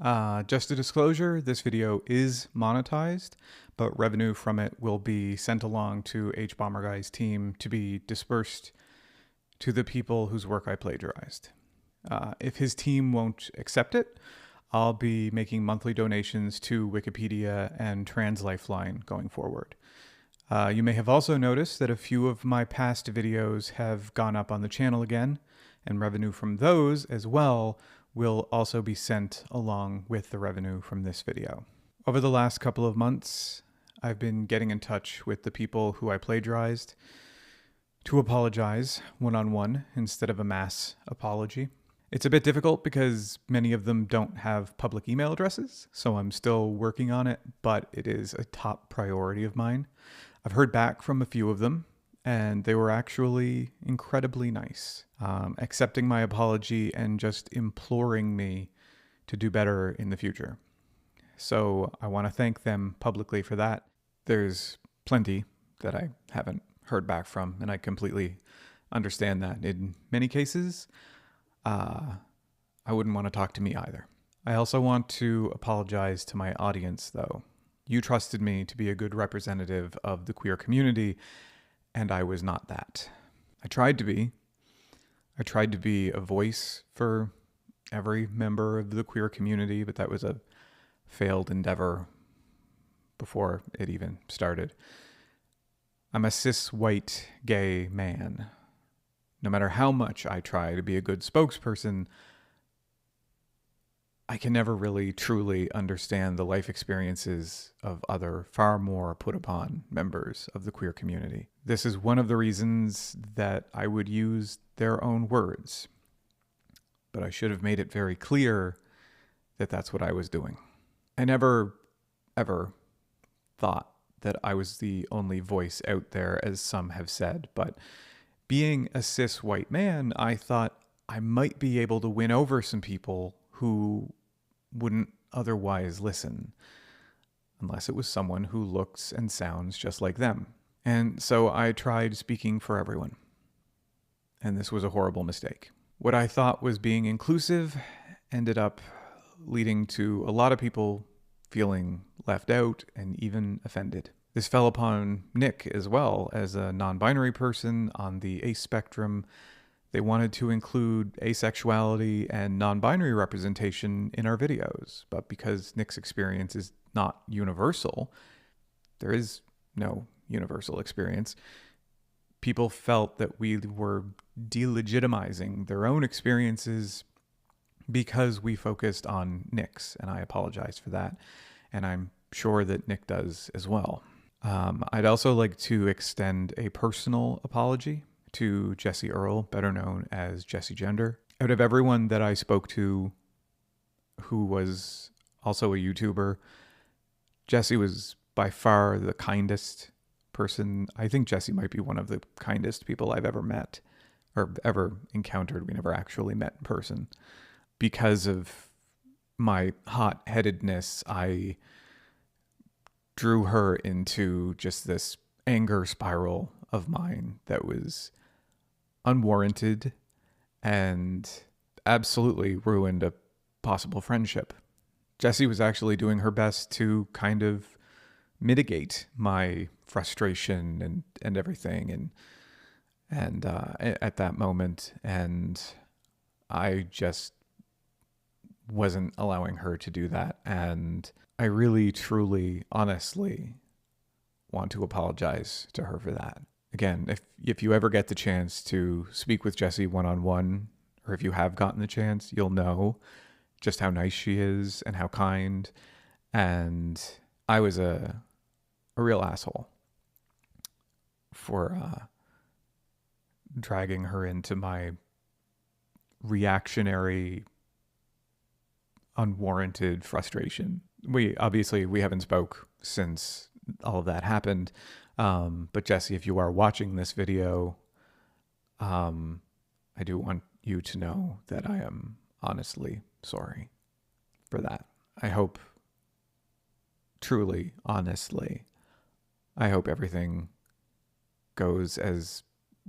Just a disclosure, this video is monetized, but revenue from it will be sent along to HBomberGuy's team to be dispersed to the people whose work I plagiarized. If his team won't accept it, I'll be making monthly donations to Wikipedia and TransLifeline going forward. You may have also noticed that a few of my past videos have gone up on the channel again, and revenue from those as well will also be sent along with the revenue from this video. Over the last couple of months, I've been getting in touch with the people who I plagiarized to apologize one-on-one instead of a mass apology. It's a bit difficult because many of them don't have public email addresses, so I'm still working on it, but it is a top priority of mine. I've heard back from a few of them, and they were actually incredibly nice, accepting my apology and just imploring me to do better in the future. So I want to thank them publicly for that. There's plenty that I haven't heard back from, and I completely understand that. In many cases, I wouldn't want to talk to me either. I also want to apologize to my audience, though. You trusted me to be a good representative of the queer community, and I was not that. I tried to be. I tried to be a voice for every member of the queer community, but that was a failed endeavor before it even started. I'm a cis white gay man. No matter how much I try to be a good spokesperson, I can never really truly understand the life experiences of other, far more put upon members of the queer community. This is one of the reasons that I would use their own words, but I should have made it very clear that that's what I was doing. I never, ever thought that I was the only voice out there, as some have said, but being a cis white man, I thought I might be able to win over some people who wouldn't otherwise listen, unless it was someone who looks and sounds just like them. And so I tried speaking for everyone. And this was a horrible mistake. What I thought was being inclusive ended up leading to a lot of people feeling left out and even offended. This fell upon Nick as well, as a non-binary person on the ace spectrum. They wanted to include asexuality and non-binary representation in our videos, but because Nick's experience is not universal, there is no universal experience, people felt that we were delegitimizing their own experiences because we focused on Nick's, and I apologize for that, and I'm sure that Nick does as well. I'd also like to extend a personal apology to Jesse Earl, better known as Jesse Gender. Out of everyone that I spoke to who was also a YouTuber, Jesse was by far the kindest person. I think Jesse might be one of the kindest people I've ever met or ever encountered. We never actually met in person. Because of my hot-headedness, I drew her into just this anger spiral of mine that was unwarranted and absolutely ruined a possible friendship. Jessie was actually doing her best to kind of mitigate my frustration and everything and at that moment, and I just wasn't allowing her to do that, and I really, truly, honestly want to apologize to her for that. Again, if you ever get the chance to speak with Jessie one-on-one, or if you have gotten the chance, you'll know just how nice she is and how kind. And I was a real asshole for dragging her into my reactionary, unwarranted frustration. We haven't spoke since all of that happened. But Jesse, if you are watching this video, I do want you to know that I am honestly sorry for that. I hope, truly, honestly, I hope everything goes as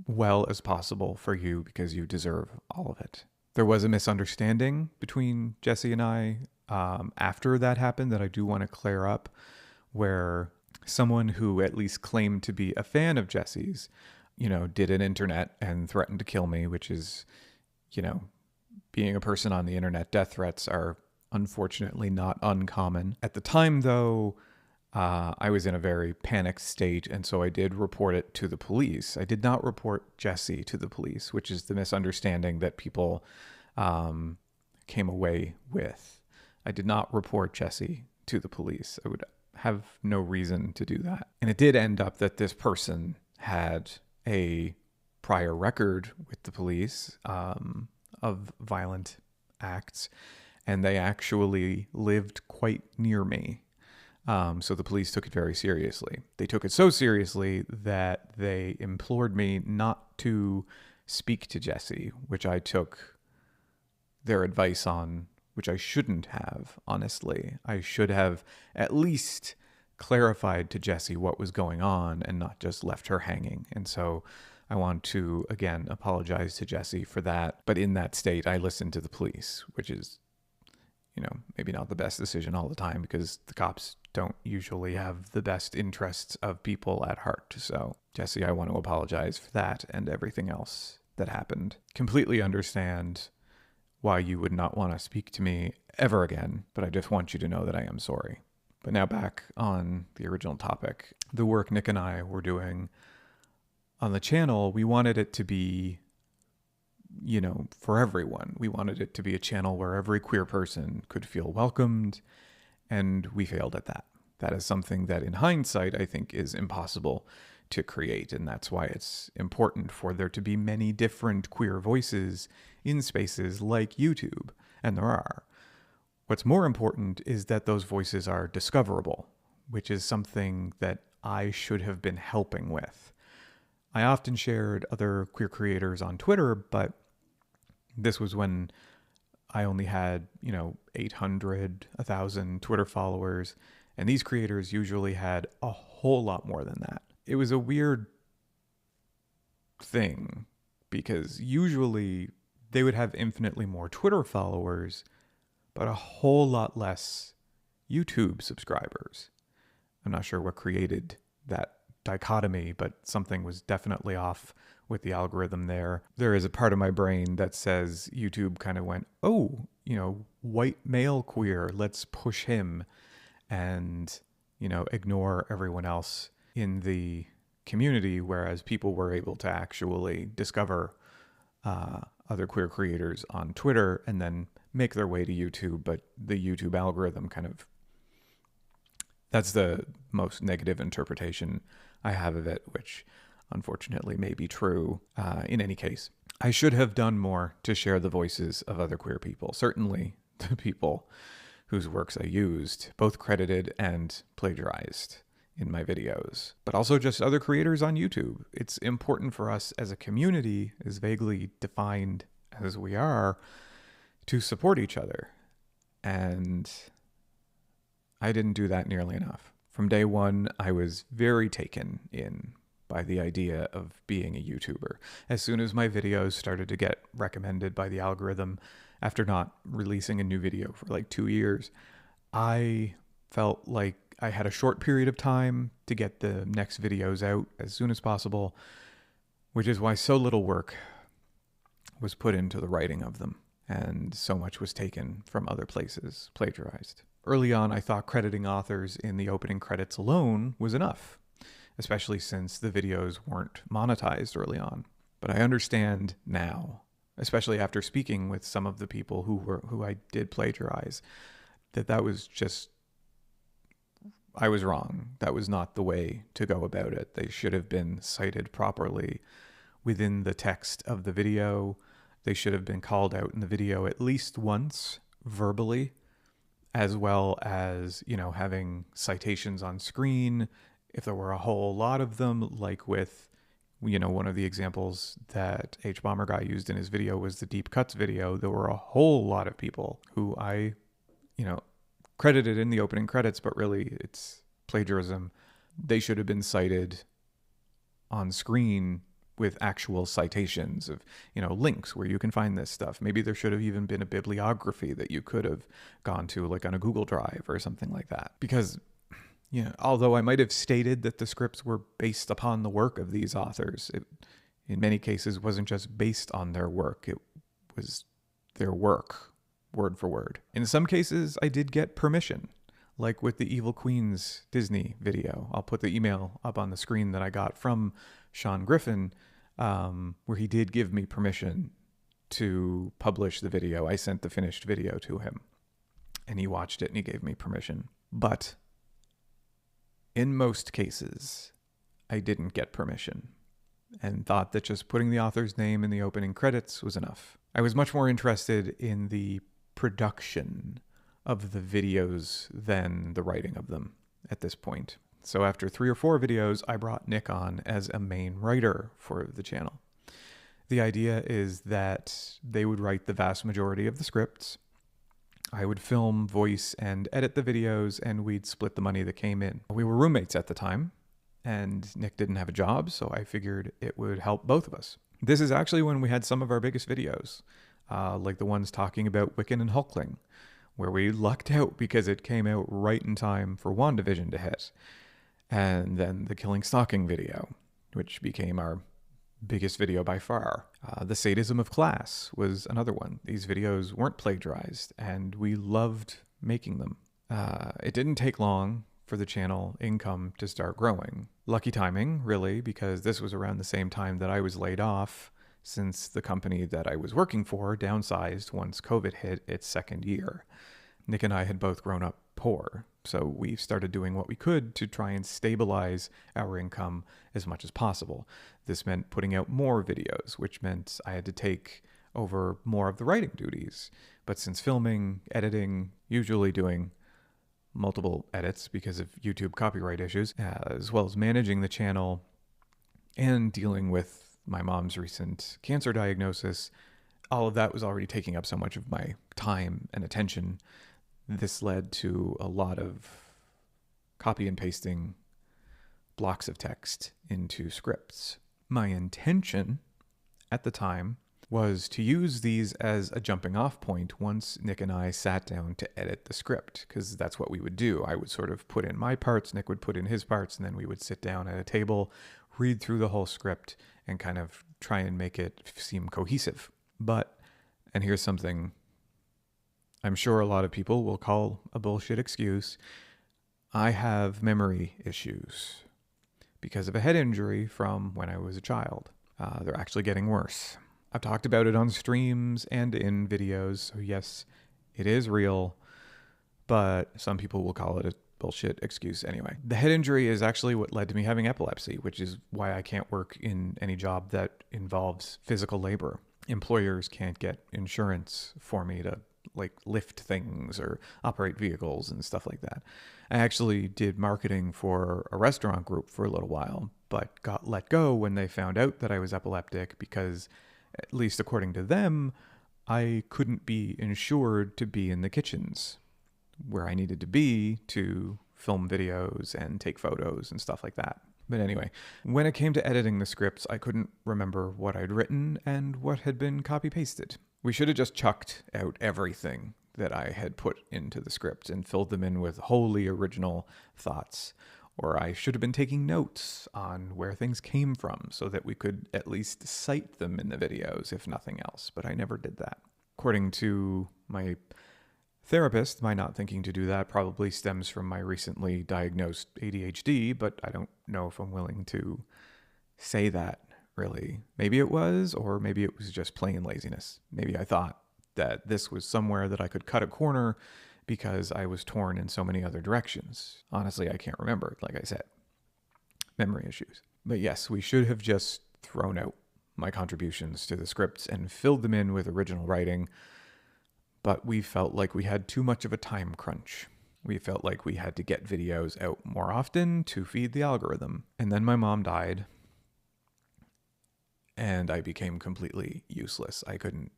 well as possible for you because you deserve all of it. There was a misunderstanding between Jesse and I after that happened that I do want to clear up, where someone who at least claimed to be a fan of Jesse's, did an internet and threatened to kill me, which is, being a person on the internet, death threats are unfortunately not uncommon. At the time, though, I was in a very panicked state, and so I did report it to the police. I did not report Jesse to the police, which is the misunderstanding that people came away with. I did not report Jesse to the police. I would have no reason to do that. And it did end up that this person had a prior record with the police of violent acts, and they actually lived quite near me. So the police took it very seriously. They took it so seriously that they implored me not to speak to Jesse, which I took their advice on, which I shouldn't have, honestly. I should have at least clarified to Jesse what was going on and not just left her hanging. And so I want to, again, apologize to Jesse for that. But in that state, I listened to the police, which is, maybe not the best decision all the time, because the cops don't usually have the best interests of people at heart. So, Jesse, I want to apologize for that and everything else that happened. Completely understand why you would not want to speak to me ever again, but I just want you to know that I am sorry. But now back on the original topic, the work Nick and I were doing on the channel, we wanted it to be, for everyone. We wanted it to be a channel where every queer person could feel welcomed, and we failed at that. That is something that in hindsight, I think is impossible to create, and that's why it's important for there to be many different queer voices in spaces like YouTube, and there are. What's more important is that those voices are discoverable, which is something that I should have been helping with. I often shared other queer creators on Twitter, but this was when I only had, 800, 1,000 Twitter followers, and these creators usually had a whole lot more than that. It was a weird thing, because usually they would have infinitely more Twitter followers, but a whole lot less YouTube subscribers. I'm not sure what created that dichotomy, but something was definitely off with the algorithm there. There is a part of my brain that says YouTube kind of went, oh, white male queer, let's push him, and, ignore everyone else in the community, whereas people were able to actually discover other queer creators on Twitter and then make their way to YouTube. But the YouTube algorithm that's the most negative interpretation I have of it, which unfortunately may be true. In any case, I should have done more to share the voices of other queer people. Certainly the people whose works I used, both credited and plagiarized in my videos, but also just other creators on YouTube. It's important for us as a community, as vaguely defined as we are, to support each other. And I didn't do that nearly enough. From day one, I was very taken in by the idea of being a YouTuber. As soon as my videos started to get recommended by the algorithm, after not releasing a new video for like 2 years, I felt like I had a short period of time to get the next videos out as soon as possible, which is why so little work was put into the writing of them, and so much was taken from other places, plagiarized. Early on, I thought crediting authors in the opening credits alone was enough, especially since the videos weren't monetized early on. But I understand now, especially after speaking with some of the people who I did plagiarize, that was just, I was wrong. That was not the way to go about it. They should have been cited properly within the text of the video. They should have been called out in the video at least once verbally, as well as, having citations on screen. If there were a whole lot of them, like with, one of the examples that H Bomber Guy used in his video was the Deep Cuts video. There were a whole lot of people who I, credited in the opening credits, but really it's plagiarism. They should have been cited on screen with actual citations of, links where you can find this stuff. Maybe there should have even been a bibliography that you could have gone to, like on a Google Drive or something like that. Because, although I might have stated that the scripts were based upon the work of these authors, it, in many cases, wasn't just based on their work. It was their work, word for word. In some cases, I did get permission, like with the Evil Queens Disney video. I'll put the email up on the screen that I got from Sean Griffin, where he did give me permission to publish the video. I sent the finished video to him, and he watched it and he gave me permission. But in most cases, I didn't get permission and thought that just putting the author's name in the opening credits was enough. I was much more interested in the production of the videos than the writing of them at this point. So after 3 or 4 videos, I brought Nick on as a main writer for the channel. The idea is that they would write the vast majority of the scripts. I would film, voice, and edit the videos, and we'd split the money that came in. We were roommates at the time, and Nick didn't have a job, so I figured it would help both of us. This is actually when we had some of our biggest videos, like the ones talking about Wiccan and Hulkling, where we lucked out because it came out right in time for WandaVision to hit. And then the Killing Stalking video, which became our biggest video by far. The Sadism of Class was another one. These videos weren't plagiarized, and we loved making them. It didn't take long for the channel income to start growing. Lucky timing, really, because this was around the same time that I was laid off, since the company that I was working for downsized once COVID hit its second year. Nick and I had both grown up poor, so we started doing what we could to try and stabilize our income as much as possible. This meant putting out more videos, which meant I had to take over more of the writing duties. But since filming, editing, usually doing multiple edits because of YouTube copyright issues, as well as managing the channel and dealing with my mom's recent cancer diagnosis, all of that was already taking up so much of my time and attention. This led to a lot of copy and pasting blocks of text into scripts. My intention at the time was to use these as a jumping off point once Nick and I sat down to edit the script, because that's what we would do. I would sort of put in my parts, Nick would put in his parts, and then we would sit down at a table, read through the whole script, and kind of try and make it seem cohesive. But, and here's something I'm sure a lot of people will call a bullshit excuse, I have memory issues because of a head injury from when I was a child. They're actually getting worse. I've talked about it on streams and in videos, so yes, it is real, but some people will call it a bullshit excuse anyway. The head injury is actually what led to me having epilepsy, which is why I can't work in any job that involves physical labor. Employers can't get insurance for me to lift things or operate vehicles and stuff like that. I actually did marketing for a restaurant group for a little while, but got let go when they found out that I was epileptic because, at least according to them, I couldn't be insured to be in the kitchens where I needed to be to film videos and take photos and stuff like that. But anyway, when it came to editing the scripts, I couldn't remember what I'd written and what had been copy-pasted. We should have just chucked out everything that I had put into the script and filled them in with wholly original thoughts. Or I should have been taking notes on where things came from so that we could at least cite them in the videos, if nothing else. But I never did that. According to my therapist, my not thinking to do that probably stems from my recently diagnosed ADHD, but I don't know if I'm willing to say that. Really. Maybe it was, or maybe it was just plain laziness. Maybe I thought that this was somewhere that I could cut a corner because I was torn in so many other directions. Honestly, I can't remember, like I said. Memory issues. But yes, we should have just thrown out my contributions to the scripts and filled them in with original writing, but we felt like we had too much of a time crunch. We felt like we had to get videos out more often to feed the algorithm. And then my mom died, and I became completely useless. I couldn't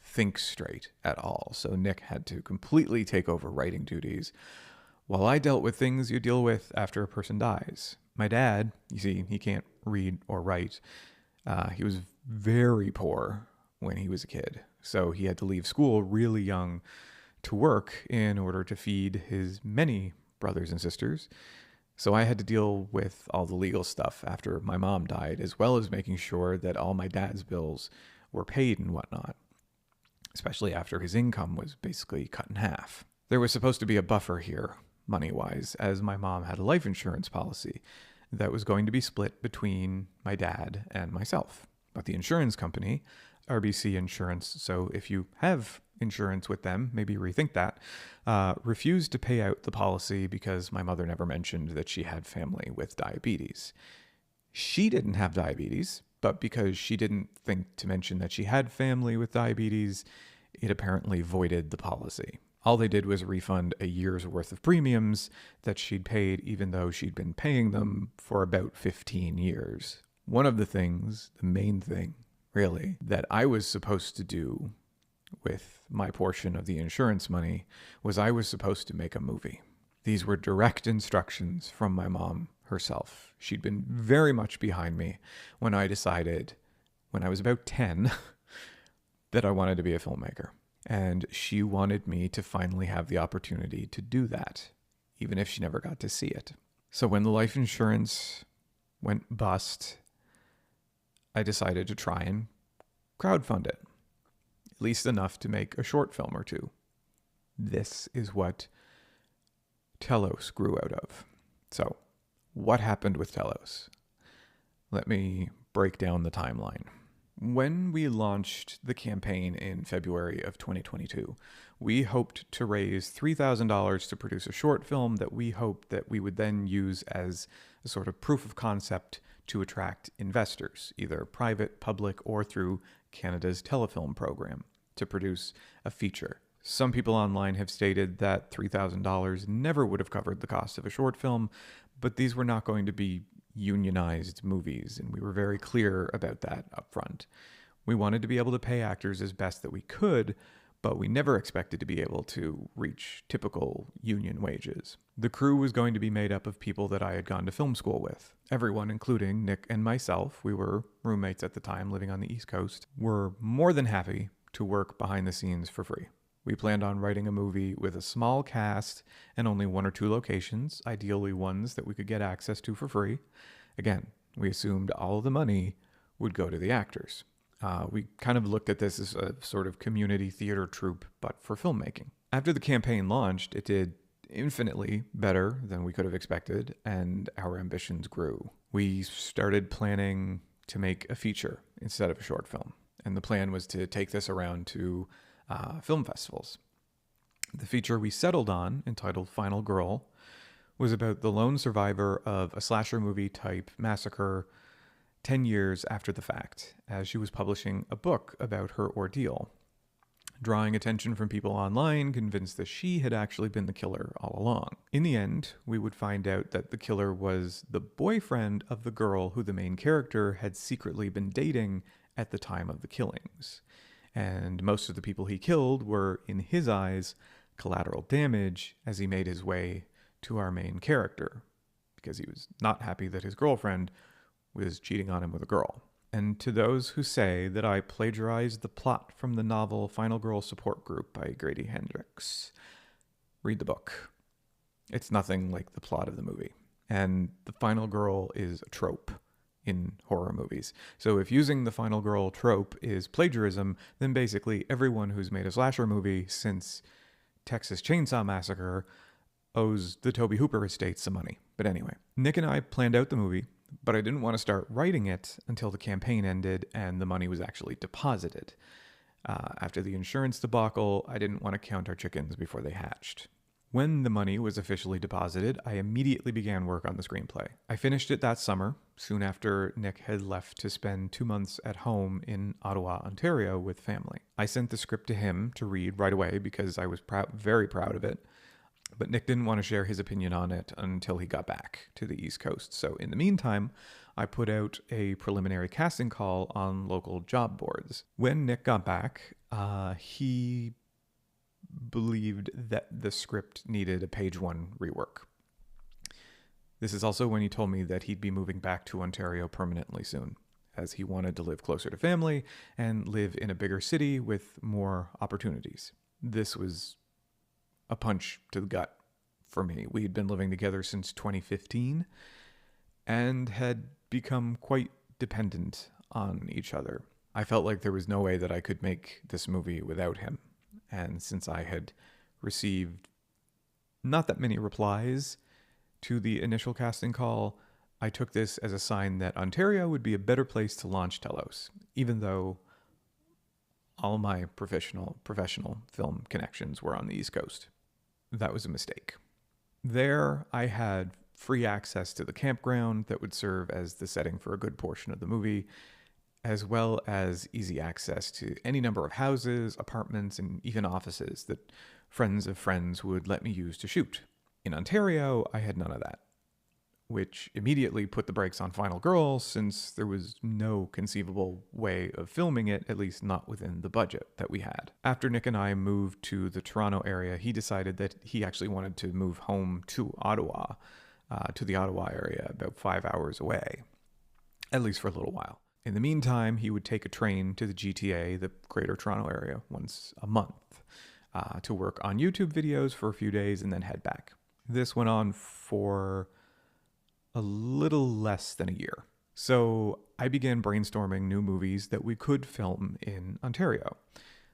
think straight at all. So Nick had to completely take over writing duties while I dealt with things you deal with after a person dies. My dad, you see, he can't read or write. He was very poor when he was a kid, so he had to leave school really young to work in order to feed his many brothers and sisters. So I had to deal with all the legal stuff after my mom died, as well as making sure that all my dad's bills were paid and whatnot, especially after his income was basically cut in half. There was supposed to be a buffer here, money-wise, as my mom had a life insurance policy that was going to be split between my dad and myself. But the insurance company, RBC Insurance, so if you have insurance with them, maybe rethink that, refused to pay out the policy because my mother never mentioned that she had family with diabetes. She didn't have diabetes, but because she didn't think to mention that she had family with diabetes, it apparently voided the policy. All they did was refund a year's worth of premiums that she'd paid, even though she'd been paying them for about 15 years. One of the things, the main thing, really, that I was supposed to do with my portion of the insurance money was I was supposed to make a movie. These were direct instructions from my mom herself. She'd been very much behind me when I decided, when I was about 10, that I wanted to be a filmmaker. And she wanted me to finally have the opportunity to do that, even if she never got to see it. So when the life insurance went bust, I decided to try and crowdfund it, at least enough to make a short film or two. This is what Telos grew out of. So, what happened with Telos? Let me break down the timeline. When we launched the campaign in February of 2022, we hoped to raise $3,000 to produce a short film that we hoped that we would then use as a sort of proof of concept to attract investors, either private, public, or through Canada's telefilm program, to produce a feature. Some people online have stated that $3,000 never would have covered the cost of a short film, but these were not going to be unionized movies, and we were very clear about that up front. We wanted to be able to pay actors as best that we could, but we never expected to be able to reach typical union wages. The crew was going to be made up of people that I had gone to film school with. Everyone, including Nick and myself, we were roommates at the time living on the East Coast, were more than happy to work behind the scenes for free. We planned on writing a movie with a small cast and only 1 or 2 locations, ideally ones that we could get access to for free. Again, we assumed all of the money would go to the actors. We kind of looked at this as a sort of community theater troupe, but for filmmaking. After the campaign launched, it did infinitely better than we could have expected, and our ambitions grew. We started planning to make a feature instead of a short film, and the plan was to take this around to film festivals. The feature we settled on, entitled Final Girl, was about the lone survivor of a slasher movie type massacre 10 years after the fact, as she was publishing a book about her ordeal, drawing attention from people online convinced that she had actually been the killer all along. In the end, we would find out that the killer was the boyfriend of the girl who the main character had secretly been dating at the time of the killings. And most of the people he killed were, in his eyes, collateral damage as he made his way to our main character, because he was not happy that his girlfriend was cheating on him with a girl. And to those who say that I plagiarized the plot from the novel Final Girl Support Group by Grady Hendrix, read the book. It's nothing like the plot of the movie. And the final girl is a trope in horror movies. So if using the final girl trope is plagiarism, then basically everyone who's made a slasher movie since Texas Chainsaw Massacre owes the Tobe Hooper estate some money. But anyway, Nick and I planned out the movie, but I didn't want to start writing it until the campaign ended and the money was actually deposited. After the insurance debacle, I didn't want to count our chickens before they hatched. When the money was officially deposited, I immediately began work on the screenplay. I finished it that summer, soon after Nick had left to spend 2 months at home in Ottawa, Ontario with family. I sent the script to him to read right away because I was very proud of it, but Nick didn't want to share his opinion on it until he got back to the East Coast. So in the meantime, I put out a preliminary casting call on local job boards. When Nick got back, he believed that the script needed a page 1 rework. This is also when he told me that he'd be moving back to Ontario permanently soon, as he wanted to live closer to family and live in a bigger city with more opportunities. This was a punch to the gut for me. We had been living together since 2015 and had become quite dependent on each other. I felt like there was no way that I could make this movie without him. And since I had received not that many replies to the initial casting call, I took this as a sign that Ontario would be a better place to launch Telos, even though all my professional film connections were on the East Coast. That was a mistake. There, I had free access to the campground that would serve as the setting for a good portion of the movie, as well as easy access to any number of houses, apartments, and even offices that friends of friends would let me use to shoot. In Ontario, I had none of that, which immediately put the brakes on Final Girl, since there was no conceivable way of filming it, at least not within the budget that we had. After Nick and I moved to the Toronto area, he decided that he actually wanted to move home to Ottawa, to the Ottawa area, about 5 hours away, at least for a little while. In the meantime, he would take a train to the GTA, the Greater Toronto Area, once a month to work on YouTube videos for a few days and then head back. This went on for a little less than a year. So I began brainstorming new movies that we could film in Ontario.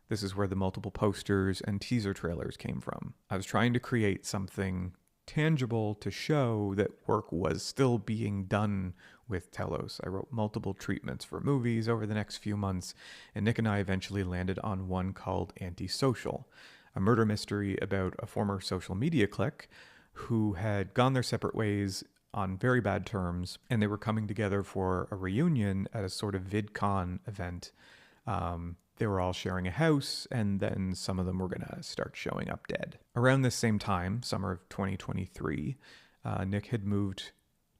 This is where the multiple posters and teaser trailers came from. I was trying to create something tangible to show that work was still being done with Telos. I wrote multiple treatments for movies over the next few months, and Nick and I eventually landed on one called Antisocial, a murder mystery about a former social media clique who had gone their separate ways on very bad terms, and they were coming together for a reunion at a sort of VidCon event. They were all sharing a house, and then some of them were going to start showing up dead. Around this same time, summer of 2023, Nick had moved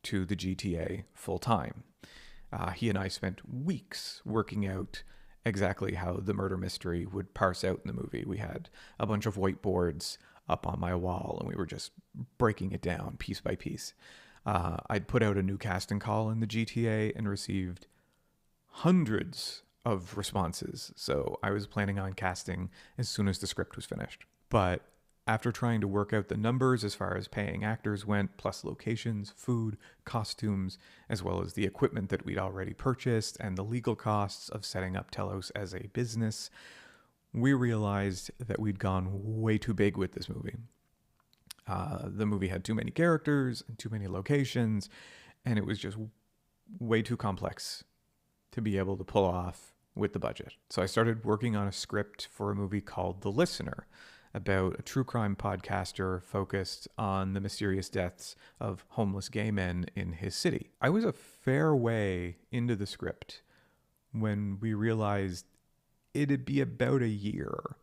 to the GTA full-time. He and I spent weeks working out exactly how the murder mystery would parse out in the movie. We had a bunch of whiteboards up on my wall, and we were just breaking it down piece by piece. I'd put out a new casting call in the GTA and received hundreds of responses, so I was planning on casting as soon as the script was finished. But after trying to work out the numbers as far as paying actors went, plus locations, food, costumes, as well as the equipment that we'd already purchased and the legal costs of setting up Telos as a business, we realized that we'd gone way too big with this movie. The movie had too many characters and too many locations, and it was just way too complex to be able to pull off with the budget. So I started working on a script for a movie called The Listener, about a true crime podcaster focused on the mysterious deaths of homeless gay men in his city. I was a fair way into the script when we realized it'd be about a year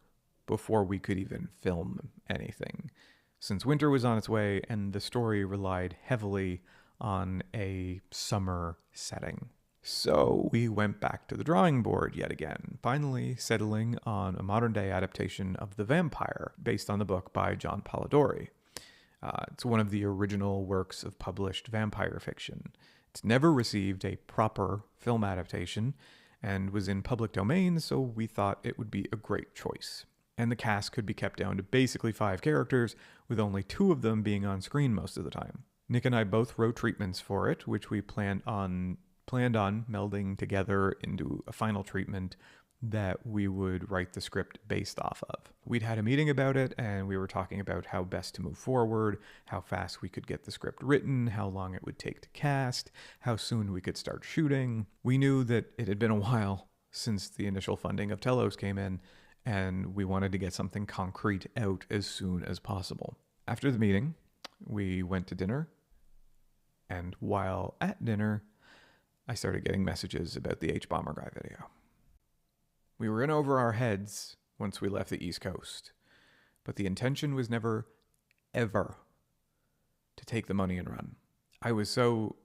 before we could even film anything, since winter was on its way and the story relied heavily on a summer setting. So we went back to the drawing board yet again, finally settling on a modern-day adaptation of The Vampire, based on the book by John Polidori. It's one of the original works of published vampire fiction. It's never received a proper film adaptation and was in public domain, so we thought it would be a great choice. And the cast could be kept down to basically 5 characters, with only 2 of them being on screen most of the time. Nick and I both wrote treatments for it, which we planned on melding together into a final treatment that we would write the script based off of. We'd had a meeting about it, and we were talking about how best to move forward, how fast we could get the script written, how long it would take to cast, how soon we could start shooting. We knew that it had been a while since the initial funding of Telos came in, and we wanted to get something concrete out as soon as possible. After the meeting, we went to dinner, and while at dinner, I started getting messages about the H-Bomber Guy video. We were in over our heads once we left the East Coast, but the intention was never, ever, to take the money and run. I was so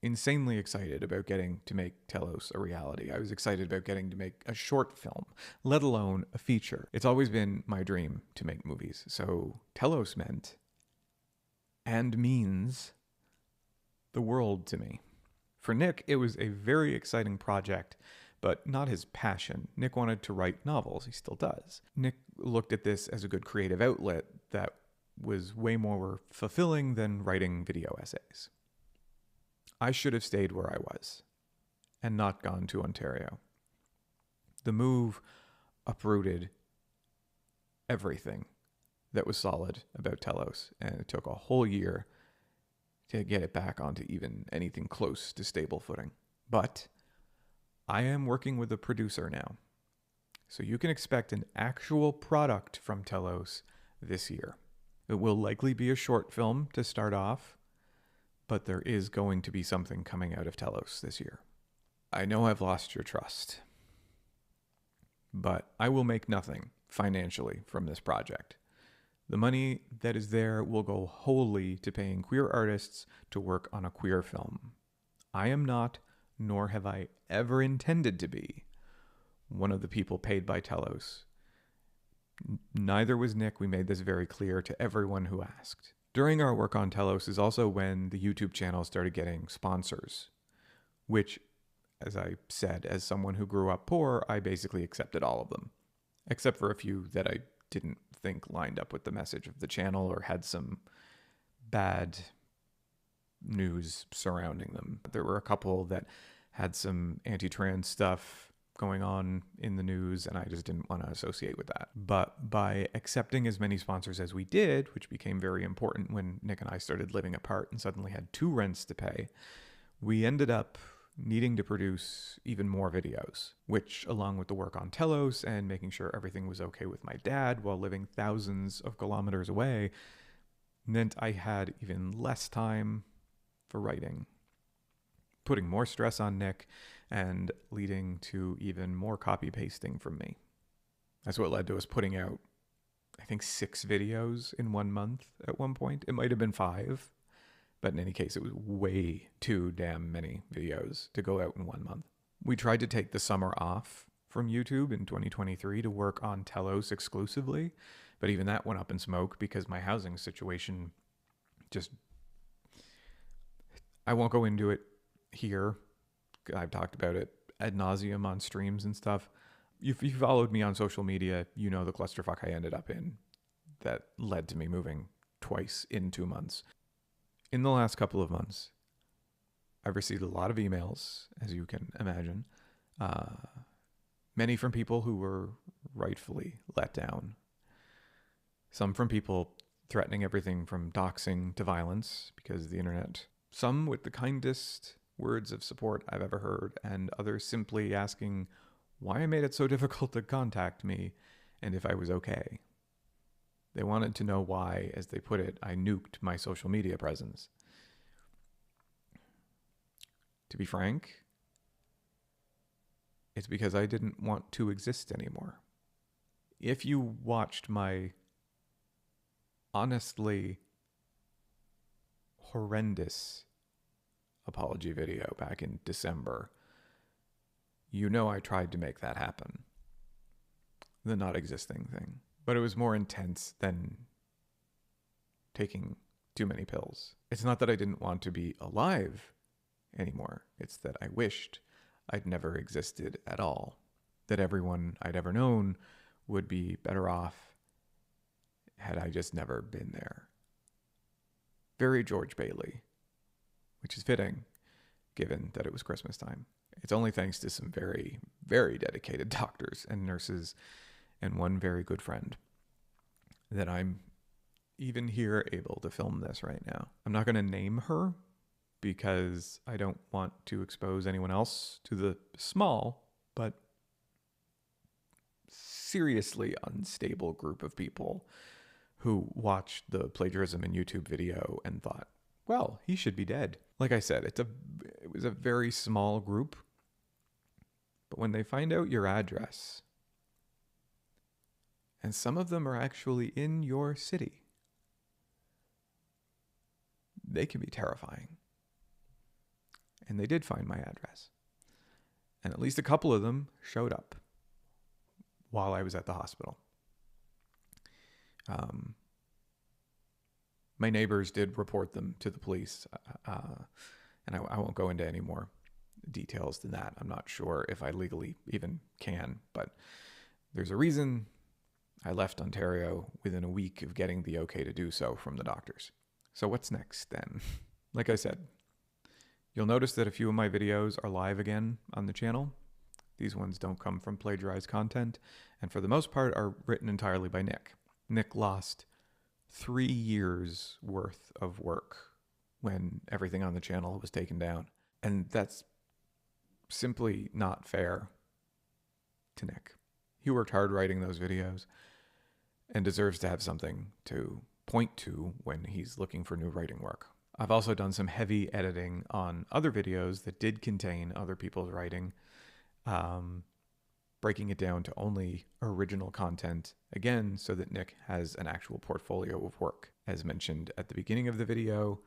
insanely excited about getting to make Telos a reality. I was excited about getting to make a short film, let alone a feature. It's always been my dream to make movies, so Telos meant, and means, the world to me. For Nick, it was a very exciting project, but not his passion. Nick wanted to write novels. He still does. Nick looked at this as a good creative outlet that was way more fulfilling than writing video essays. I should have stayed where I was and not gone to Ontario. The move uprooted everything that was solid about Telos, and it took a whole year to get it back onto even anything close to stable footing. But I am working with a producer now, so you can expect an actual product from Telos this year. It will likely be a short film to start off, but there is going to be something coming out of Telos this year. I know I've lost your trust, but I will make nothing financially from this project. The money that is there will go wholly to paying queer artists to work on a queer film. I am not, nor have I ever intended to be, one of the people paid by Telos. Neither was Nick. We made this very clear to everyone who asked. During our work on Telos is also when the YouTube channel started getting sponsors, which, as I said, as someone who grew up poor, I basically accepted all of them, except for a few that I didn't think lined up with the message of the channel or had some bad news surrounding them. There were a couple that had some anti-trans stuff going on in the news, and I just didn't want to associate with that. But by accepting as many sponsors as we did, which became very important when Nick and I started living apart and suddenly had 2 rents to pay, we ended up needing to produce even more videos, which, along with the work on Telos and making sure everything was okay with my dad while living thousands of kilometers away, meant I had even less time for writing, putting more stress on Nick and leading to even more copy pasting from me. That's what led to us putting out, I think, 6 videos in 1 month at one point. It might have been 5. But in any case, it was way too damn many videos to go out in 1 month. We tried to take the summer off from YouTube in 2023 to work on Telos exclusively, but even that went up in smoke because my housing situation just... I won't go into it here. I've talked about it ad nauseum on streams and stuff. If you followed me on social media, you know the clusterfuck I ended up in that led to me moving twice in 2 months. In the last couple of months, I've received a lot of emails, as you can imagine, many from people who were rightfully let down. Some from people threatening everything from doxing to violence because of the internet. Some with the kindest words of support I've ever heard, and others simply asking why I made it so difficult to contact me and if I was okay. They wanted to know why, as they put it, I nuked my social media presence. To be frank, it's because I didn't want to exist anymore. If you watched my honestly horrendous apology video back in December, you know I tried to make that happen. The not existing thing. But it was more intense than taking too many pills. It's not that I didn't want to be alive anymore. It's that I wished I'd never existed at all. That everyone I'd ever known would be better off had I just never been there. Very George Bailey, which is fitting, given that it was Christmas time. It's only thanks to some very, very dedicated doctors and nurses and one very good friend that I'm even here able to film this right now. I'm not going to name her because I don't want to expose anyone else to the small but seriously unstable group of people who watched the plagiarism in YouTube video and thought, well, he should be dead. Like I said, it was a very small group, but when they find out your address, and some of them are actually in your city, they can be terrifying. And they did find my address. And at least a couple of them showed up while I was at the hospital. My neighbors did report them to the police. And I won't go into any more details than that. I'm not sure if I legally even can, but there's a reason I left Ontario within a week of getting the okay to do so from the doctors. So what's next then? Like I said, you'll notice that a few of my videos are live again on the channel. These ones don't come from plagiarized content, and for the most part are written entirely by Nick. Nick lost 3 years worth of work when everything on the channel was taken down. And that's simply not fair to Nick. He worked hard writing those videos and deserves to have something to point to when he's looking for new writing work. I've also done some heavy editing on other videos that did contain other people's writing, breaking it down to only original content, again, so that Nick has an actual portfolio of work. As mentioned at the beginning of the video,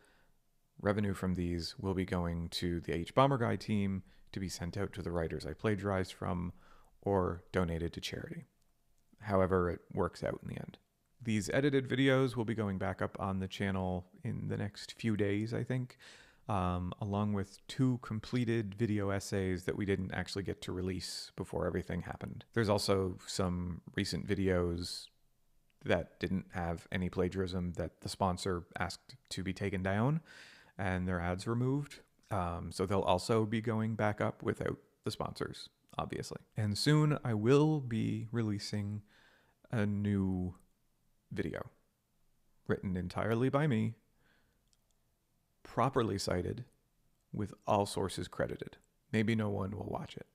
revenue from these will be going to the H Bomber Guy team to be sent out to the writers I plagiarized from or donated to charity. However it works out in the end. These edited videos will be going back up on the channel in the next few days, I think, along with 2 completed video essays that we didn't actually get to release before everything happened. There's also some recent videos that didn't have any plagiarism that the sponsor asked to be taken down and their ads removed. So they'll also be going back up without the sponsors, obviously. And soon I will be releasing a new video written entirely by me, properly cited, with all sources credited. Maybe no one will watch it,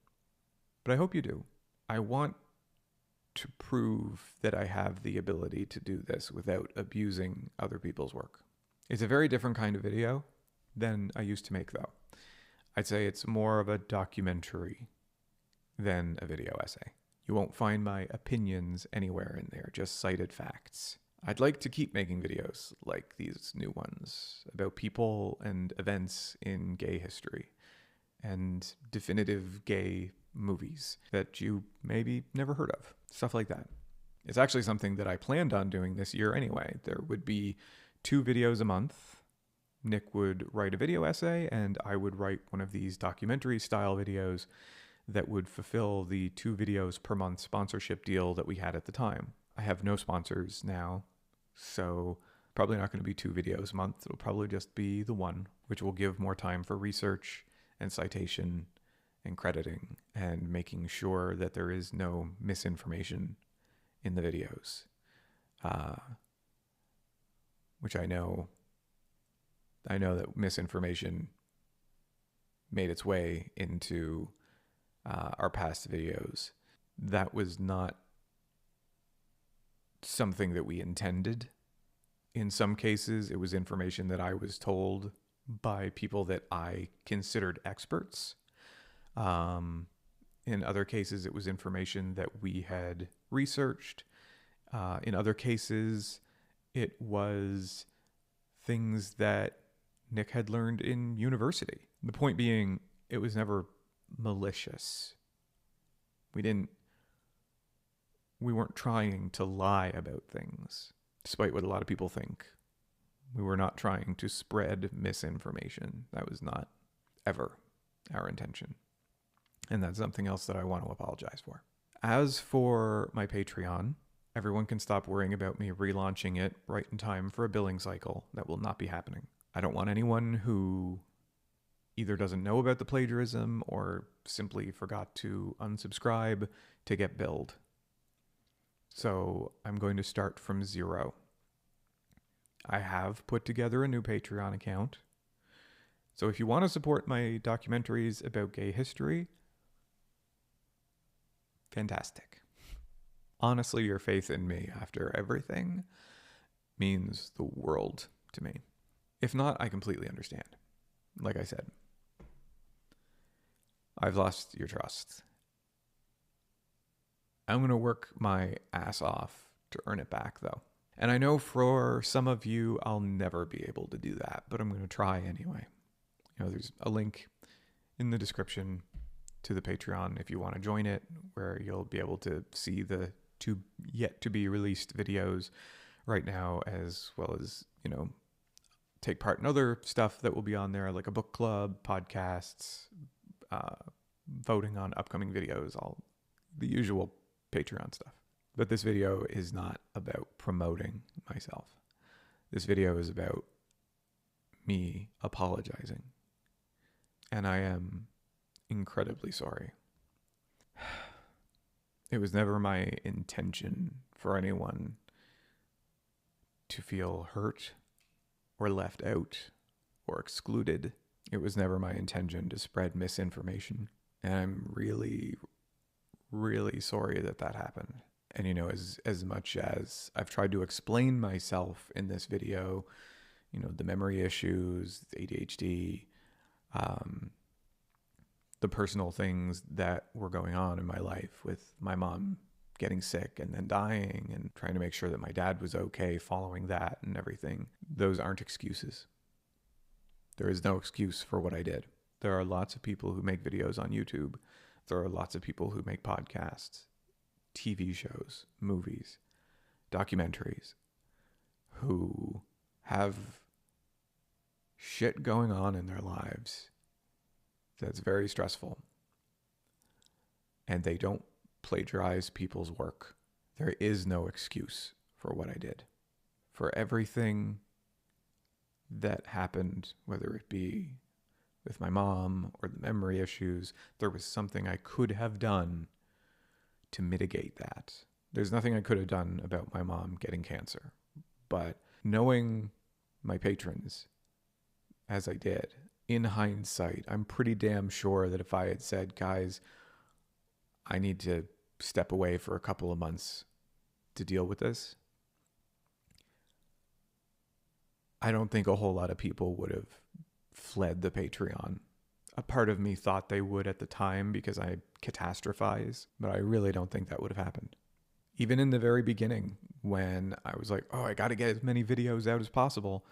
but I hope you do. I want to prove that I have the ability to do this without abusing other people's work. It's a very different kind of video than I used to make, though. I'd say it's more of a documentary than a video essay. You won't find my opinions anywhere in there, just cited facts. I'd like to keep making videos like these new ones about people and events in gay history and definitive gay movies that you maybe never heard of. Stuff like that. It's actually something that I planned on doing this year anyway. There would be 2 videos a month. Nick would write a video essay and I would write one of these documentary style videos that would fulfill the 2 videos per month sponsorship deal that we had at the time. I have no sponsors now, so probably not going to be 2 videos a month. It'll probably just be the one, which will give more time for research and citation and crediting and making sure that there is no misinformation in the videos, which I know that misinformation made its way into our past videos. That was not something that we intended. In some cases, it was information that I was told by people that I considered experts. In other cases, it was information that we had researched. In other cases, it was things that Nick had learned in university. The point being, it was never malicious. We weren't trying to lie about things, despite what a lot of people think. We were not trying to spread misinformation. That was not ever our intention. And that's something else that I want to apologize for. As for my Patreon, everyone can stop worrying about me relaunching it right in time for a billing cycle. That will not be happening. I don't want anyone who either doesn't know about the plagiarism or simply forgot to unsubscribe to get billed. So I'm going to start from 0. I have put together a new Patreon account. So if you want to support my documentaries about gay history, fantastic. Honestly, your faith in me after everything means the world to me. If not, I completely understand. Like I said, I've lost your trust. I'm going to work my ass off to earn it back, though. And I know for some of you, I'll never be able to do that, but I'm going to try anyway. There's a link in the description to the Patreon if you want to join it, where you'll be able to see the 2 yet to be released videos right now, as well as, take part in other stuff that will be on there, like a book club, podcasts, voting on upcoming videos, all the usual Patreon stuff. But this video is not about promoting myself. This video is about me apologizing. And I am incredibly sorry. It was never my intention for anyone to feel hurt or left out or excluded. It was never my intention to spread misinformation. And I'm really, really sorry that that happened. And, you know, as much as I've tried to explain myself in this video, you know, the memory issues, the ADHD, the personal things that were going on in my life with my mom getting sick and then dying and trying to make sure that my dad was okay following that and everything, those aren't excuses. There is no excuse for what I did. There are lots of people who make videos on YouTube. There are lots of people who make podcasts, TV shows, movies, documentaries, who have shit going on in their lives that's very stressful. And they don't plagiarize people's work. There is no excuse for what I did. For everything that happened, whether it be with my mom or the memory issues, there was something I could have done to mitigate that. There's nothing I could have done about my mom getting cancer. But knowing my patrons, as I did, in hindsight, I'm pretty damn sure that if I had said, guys, I need to step away for a couple of months to deal with this, I don't think a whole lot of people would have fled the Patreon. A part of me thought they would at the time because I catastrophize, but I really don't think that would have happened. Even in the very beginning, when I was like, oh, I got to get as many videos out as possible,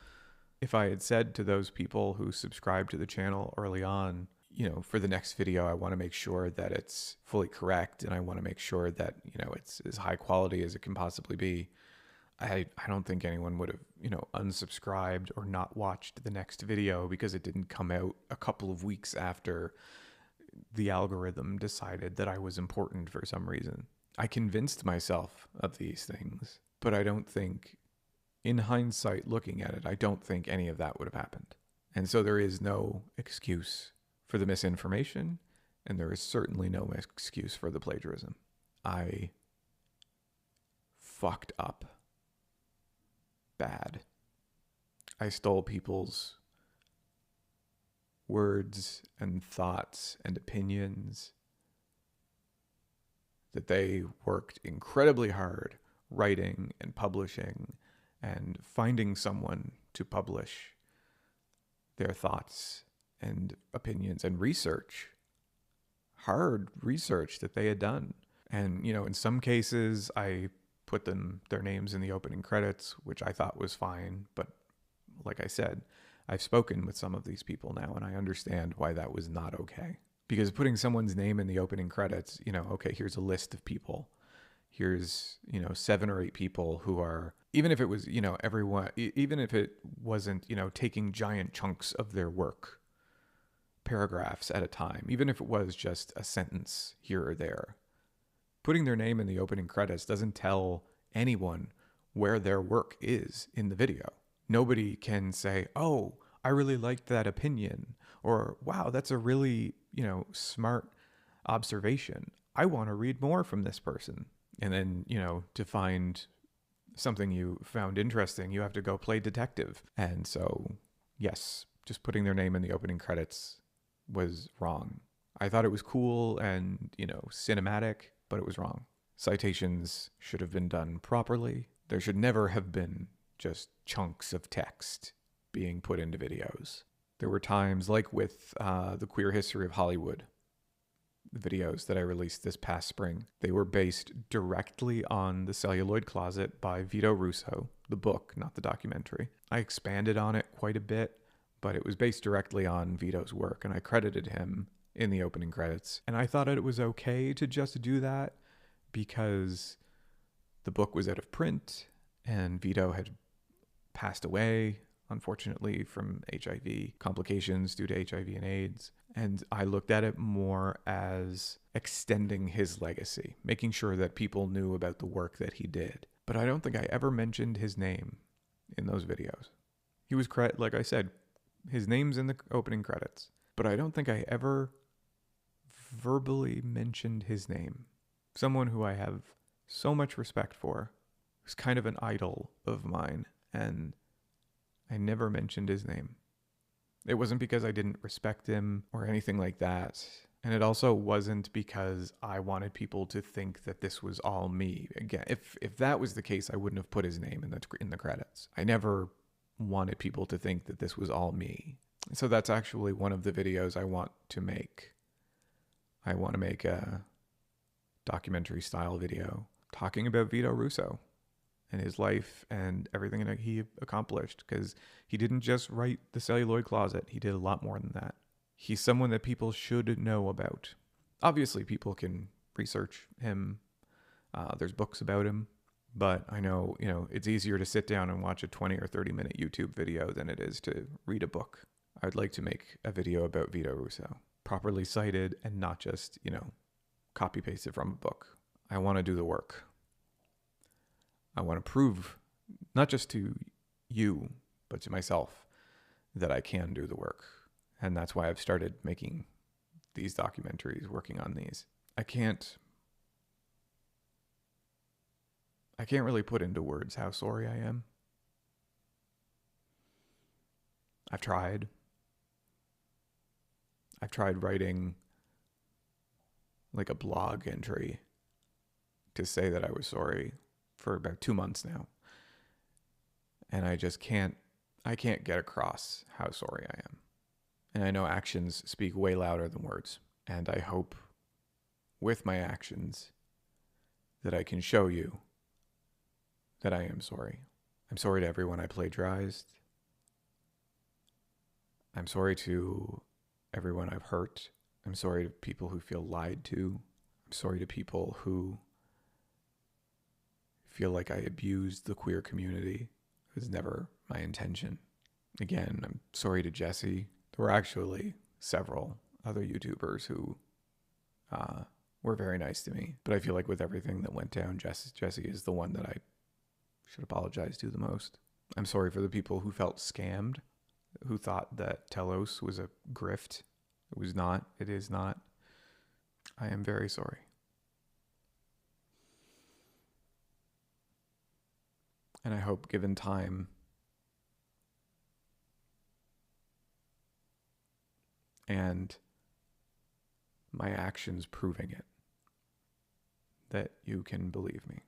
if I had said to those people who subscribed to the channel early on, you know, for the next video, I want to make sure that it's fully correct and I want to make sure that, you know, it's as high quality as it can possibly be, I don't think anyone would have, you know, unsubscribed or not watched the next video because it didn't come out a couple of weeks after the algorithm decided that I was important for some reason. I convinced myself of these things, but I don't think, in hindsight, looking at it, I don't think any of that would have happened. And so there is no excuse for the misinformation, and there is certainly no excuse for the plagiarism. I fucked up bad. I stole people's words and thoughts and opinions that they worked incredibly hard writing and publishing and finding someone to publish their thoughts and opinions and research, hard research that they had done. And, you know, in some cases, I put their names in the opening credits, which I thought was fine. But like I said, I've spoken with some of these people now, and I understand why that was not okay. Because putting someone's name in the opening credits, you know, okay, here's a list of people. Here's, you know, 7 or 8 people who are, even if it was, you know, everyone, even if it wasn't, you know, taking giant chunks of their work, paragraphs at a time, even if it was just a sentence here or there, putting their name in the opening credits doesn't tell anyone where their work is in the video. Nobody can say, oh, I really liked that opinion, or wow, that's a really, you know, smart observation. I want to read more from this person. And then, you know, to find something you found interesting, you have to go play detective. And so, yes, just putting their name in the opening credits was wrong. I thought it was cool and, you know, cinematic, but it was wrong. Citations should have been done properly. There should never have been just chunks of text being put into videos. There were times, like with the Queer History of Hollywood videos that I released this past spring, they were based directly on The Celluloid Closet by Vito Russo, the book, not the documentary. I expanded on it quite a bit, but it was based directly on Vito's work, and I credited him in the opening credits. And I thought it was okay to just do that because the book was out of print and Vito had passed away unfortunately, from HIV complications due to HIV and AIDS. And I looked at it more as extending his legacy, making sure that people knew about the work that he did. But I don't think I ever mentioned his name in those videos. He was, like I said, his name's in the opening credits, but I don't think I ever verbally mentioned his name. Someone who I have so much respect for, who's kind of an idol of mine, and I never mentioned his name. It wasn't because I didn't respect him or anything like that. And it also wasn't because I wanted people to think that this was all me. Again, if that was the case, I wouldn't have put his name in the credits. I never wanted people to think that this was all me. So that's actually one of the videos I want to make. I want to make a documentary style video talking about Vito Russo and his life and everything that he accomplished, because he didn't just write The Celluloid Closet. He did a lot more than that. He's someone that people should know about. Obviously, people can research him. There's books about him. But I know, it's easier to sit down and watch a 20 or 30-minute YouTube video than it is to read a book. I would like to make a video about Vito Russo, properly cited and not just, copy-pasted from a book. I want to do the work. I want to prove, not just to you, but to myself, that I can do the work. And that's why I've started making these documentaries, working on these. I can't really put into words how sorry I am. I've tried writing like a blog entry to say that I was sorry for about 2 months now. And I can't get across how sorry I am. And I know actions speak way louder than words. And I hope with my actions that I can show you that I am sorry. I'm sorry to everyone I plagiarized. I'm sorry to everyone I've hurt. I'm sorry to people who feel lied to. I'm sorry to people who feel like I abused the queer community. It was never my intention. Again, I'm sorry to Jesse. There were actually several other YouTubers who were very nice to me. But I feel like with everything that went down, Jesse is the one that I should apologize to the most. I'm sorry for the people who felt scammed, who thought that Telos was a grift. It was not. It is not. I am very sorry. And I hope, given time and my actions proving it, that you can believe me.